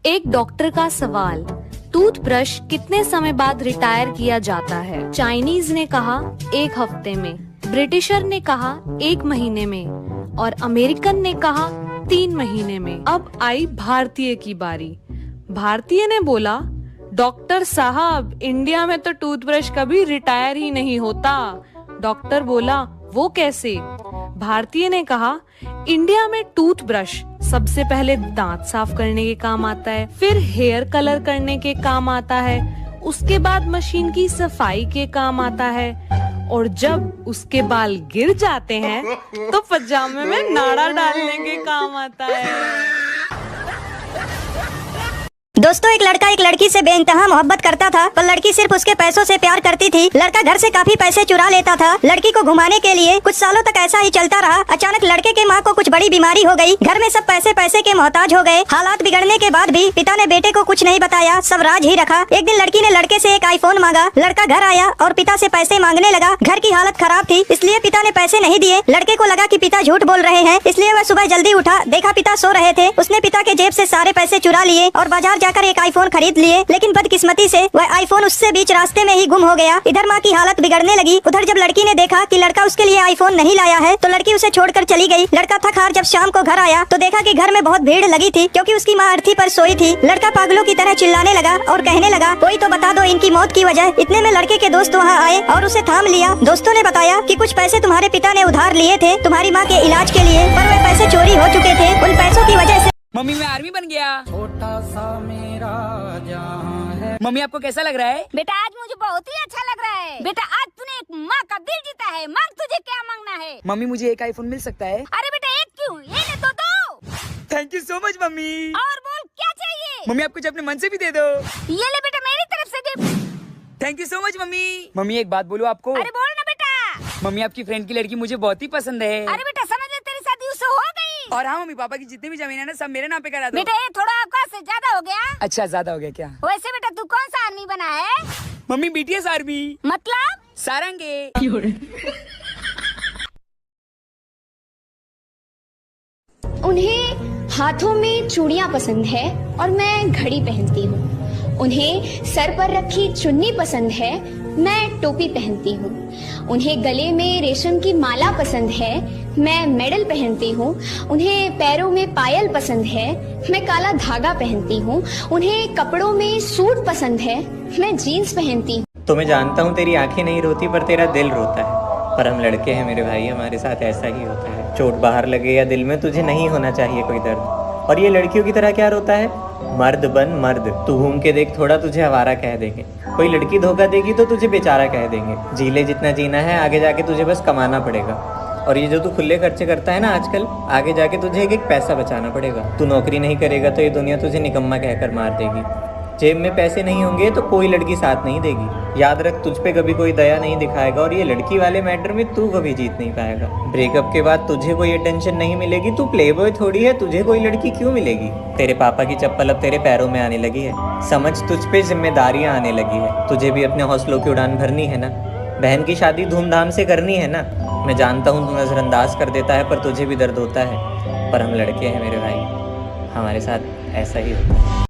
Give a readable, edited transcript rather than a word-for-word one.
एक डॉक्टर का सवाल, टूथब्रश कितने समय बाद रिटायर किया जाता है? चाइनीज ने कहा 1 हफ्ते में, ब्रिटिशर ने कहा 1 महीने में और अमेरिकन ने कहा 3 महीने में। अब आई भारतीय की बारी। भारतीय ने बोला, डॉक्टर साहब, इंडिया में तो टूथब्रश कभी रिटायर ही नहीं होता। डॉक्टर बोला, वो कैसे? भारतीय ने कहा, इंडिया में टूथब्रश सबसे पहले दांत साफ करने के काम आता है, फिर हेयर कलर करने के काम आता है, उसके बाद मशीन की सफाई के काम आता है और जब उसके बाल गिर जाते हैं तो पजामे में नाड़ा डालने के काम आता है। दोस्तों, एक लड़का एक लड़की से बेइंतहा मोहब्बत करता था, पर लड़की सिर्फ उसके पैसों से प्यार करती थी। लड़का घर से काफी पैसे चुरा लेता था लड़की को घुमाने के लिए। कुछ सालों तक ऐसा ही चलता रहा। अचानक लड़के के माँ को कुछ बड़ी बीमारी हो गई। घर में सब पैसे के मोहताज हो गए। हालात बिगड़ने के बाद भी पिता ने बेटे को कुछ नहीं बताया, सब राज ही रखा। एक दिन लड़की ने लड़के से एक आईफोन मांगा। लड़का घर आया और पिता से पैसे मांगने लगा। घर की हालत खराब थी, इसलिए पिता ने पैसे नहीं दिए। लड़के को लगा कि पिता झूठ बोल रहे हैं, इसलिए वह सुबह जल्दी उठा, देखा पिता सो रहे थे। उसने पिता के जेब से सारे पैसे चुरा लिए और बाजार जाकर एक आईफोन खरीद लिए। लेकिन बदकिस्मती से वह आईफोन उससे बीच रास्ते में ही गुम हो गया। इधर माँ की हालत बिगड़ने लगी, उधर जब लड़की ने देखा कि लड़का उसके लिए आईफोन नहीं लाया है तो लड़की उसे छोड़कर चली गई। लड़का थक हार जब शाम को घर आया तो देखा कि घर में बहुत भीड़ लगी थी, क्योंकि उसकी माँ अर्थी पर सोई थी। लड़का पागलों की तरह चिल्लाने लगा और कहने लगा, कोई तो बता दो इनकी मौत की वजह। इतने में लड़के के दोस्त वहाँ आए और उसे थाम लिया। दोस्तों ने बताया कि कुछ पैसे तुम्हारे पिता ने उधार लिए थे तुम्हारी माँ के इलाज के लिए, पर वे पैसे चोरी हो चुके थे। उन पैसों की वजह से मम्मी मैं आर्मी बन गया। छोटा सा मेरा जहां है। मम्मी आपको कैसा लग रहा है? बेटा आज मुझे बहुत ही अच्छा लग रहा है। बेटा आज तूने एक माँ का दिल जीता है। मांग, तुझे क्या मांगना है? मम्मी मुझे एक आईफोन मिल सकता है? अरे बेटा एक क्यों, लेने तो दो। Thank you so much mummy. और बोल क्या चाहिए? मम्मी आप कुछ अपने मन से भी दे दो। ये ले बेटा मेरी तरफ से gift. Thank you so much mummy. Mummy एक बात बोलूं आपको? अरे बोल ना बेटा। मम्मी आपकी फ्रेंड की लड़की मुझे बहुत ही पसंद है। अरे बेटा समझ ले, तेरी शादी उससे हो गई। और हाँ मम्मी, पापा की जितनी भी जमीन है ना सब मेरे नाम पे करा दो। बेटा ये थोड़ा अवकाश से ज्यादा हो गया। अच्छा ज्यादा हो गया क्या? वैसे बेटा तू कौन सा आर्मी बना है? Mummy BTS army. मतलब? सारंगे। उन्हें हाथों में चूड़ियां पसंद है और मैं घड़ी पहनती हूँ। उन्हें सर पर रखी चुन्नी पसंद है, मैं टोपी पहनती हूँ। उन्हें गले में रेशम की माला पसंद है, मैं मेडल पहनती हूँ। उन्हें पैरों में पायल पसंद है, मैं काला धागा पहनती हूँ। उन्हें कपड़ों में सूट पसंद है, मैं जीन्स पहनती हूँ। तो मैं जानता हूँ तेरी आंखें नहीं रोती पर तेरा दिल रोता है, पर हम लड़के हैं मेरे भाई, हमारे साथ ऐसा ही होता है। चोट बाहर लगे या दिल में, तुझे नहीं होना चाहिए कोई दर्द। और ये लड़कियों की तरह क्या रोता है? मर्द बन मर्द, तू घूम के देख थोड़ा, तुझे आवारा कह देंगे। कोई लड़की धोखा देगी तो तुझे बेचारा कह देंगे। जी ले जितना जीना है, आगे जाके तुझे बस कमाना पड़ेगा। और ये जो तू खुले खर्चे करता है ना आजकल, आगे जाके तुझे एक पैसा बचाना पड़ेगा। तू नौकरी नहीं करेगा तो ये दुनिया तुझे निकम्मा कहकर मार देगी। जेब में पैसे नहीं होंगे तो कोई लड़की साथ नहीं देगी। याद रख, तुझ पे कभी कोई दया नहीं दिखाएगा और ये लड़की वाले मैटर में तू कभी जीत नहीं पाएगा। ब्रेकअप के बाद तुझे कोई अटेंशन नहीं मिलेगी, तू प्लेबॉय थोड़ी है, तुझे कोई लड़की क्यों मिलेगी? तेरे पापा की चप्पल अब तेरे पैरों में आने लगी है। समझ, तुझ पे जिम्मेदारियां आने लगी है। तुझे भी अपने हौसलों की उड़ान भरनी है ना। बहन की शादी धूमधाम से करनी है ना। मैं जानता हूँ तू नजरअंदाज कर देता है, पर तुझे भी दर्द होता है। पर हम लड़के हैं मेरे भाई, हमारे साथ ऐसा ही होता है।